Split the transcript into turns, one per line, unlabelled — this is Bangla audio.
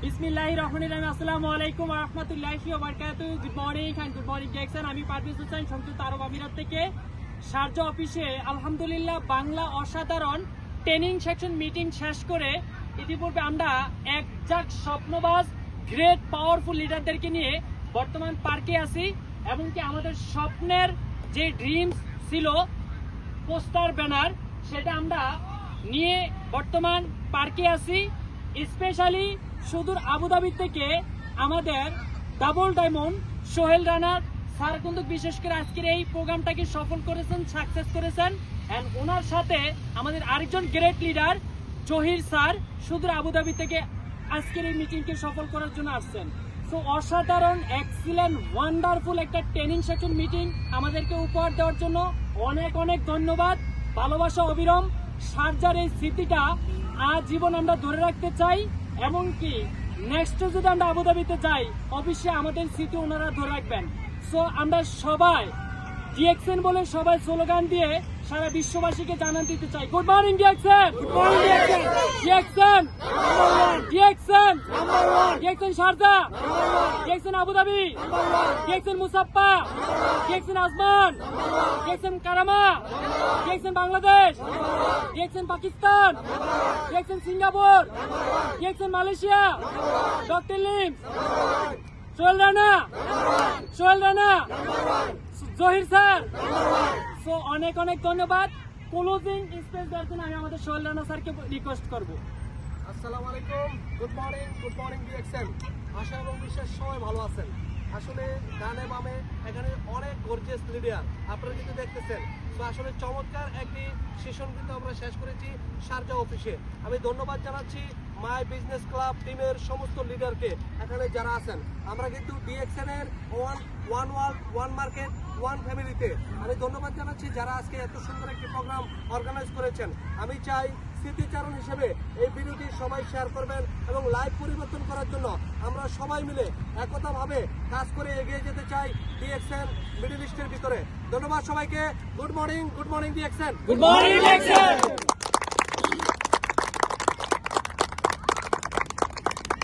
বিসমিল্লাহিররহমানিররহিম। আসসালামু আলাইকুম ওয়া রাহমাতুল্লাহি ওয়া বারাকাতুহু। Good morning and good morning দেখছেন। আমি পারভেজ হোসেন সংযুক্ত আরব আমিরাত থেকে শারজা অফিসে আলহামদুলিল্লাহ বাংলা অসাধারণ ট্রেনিং সেকশন মিটিং শেষ করে ইতিপূর্বে আমরা একজাক স্বপ্নবাজ গ্রেট পাওয়ারফুল লিডারদেরকে নিয়ে বর্তমান পার্কে আছি এবং কি আমাদের স্বপ্নের যে ড্রিমস ছিল পোস্টার ব্যানার সেটা আমরা নিয়ে বর্তমান পার্কে আছি। স্পেশালি সুদূর আবুধাবি থেকে আমাদের ডাবল ডায়মন্ড সোহেল রানার স্যার কিন্তু বিশেষ করে আজকের এই প্রোগ্রামটাকে সফল করেছেন, সাকসেস করেছেন। এন্ড ওনার সাথে আমাদের আরেকজন গ্রেট লিডার জহির স্যার সুদূর আবুধাবি থেকে আজকের এই মিটিংকে সফল করার জন্য আসছেন। সো অসাধারণ এক্সিলেন্ট ওয়ান্ডারফুল একটা ট্রেনিং সেশন মিটিং আমাদেরকে উপহার দেওয়ার জন্য অনেক অনেক ধন্যবাদ। ভালোবাসা অবিরম। শারজার এই স্মৃতিটা আজীবন আমরা ধরে রাখতে চাই, এমনকি নেক্সট যদি আমরা আবুধাবিতে যাই অবশ্যই আমাদের স্মৃতি ওনারা ধরে রাখবেন। সো আমরা সবাই ডিএক্সএন বলে সবাই স্লোগান দিয়ে সারা বিশ্ববাসীকে জানান দিতে চাই, good morning DXN, good morning DXN, DXN, DXN Sharjah, DXN Abu Dhabi, DXN Musaffah, DXN Ajman, DXN Karama, DXN Bangladesh, DXN Pakistan, DXN Singapore, DXN Malaysia, doctor Lim's, Sohel Rana, Sohel Rana, Zahir sir. So অনেক অনেক ধন্যবাদ। ক্লোজিং স্পেস দেওয়ার জন্য আমি আমাদের সোহেল রানা স্যারকে রিকোয়েস্ট করবো।
আসসালামু আলাইকুম, গুড মর্নিং ডিএক্সএন। আশা এবং বিশ্বাস সবাই ভালো আছেন। আসলে ডানে বামে এখানে অনেক গর্জিয়াস লিডার আপনারা কিন্তু দেখতেছেন। তো আসলে চমৎকার একটি সেশন কিন্তু আমরা শেষ করেছি শারজা অফিসে। আমি ধন্যবাদ জানাচ্ছি মাই বিজনেস ক্লাব টিমের সমস্ত লিডারকে এখানে যারা আছেন। আমরা কিন্তু ডিএক্সএন এর one world one market one ফ্যামিলিতে আমি ধন্যবাদ জানাচ্ছি যারা আজকে এত সুন্দর একটি প্রোগ্রাম অর্গানাইজ করেছেন। আমি চাই স্মৃতিচারণ হিসেবে এই ভিডিওটি সবাই শেয়ার করবেন এবং লাইফ পরিবর্তন করার জন্য আমরা সবাই মিলে একতাভাবে কাজ করে এগিয়ে যেতে চাই ডিএক্সএন মিডল ইস্টের ভিতরে। ধন্যবাদ সবাইকে। Good morning DXN,
good morning DXN.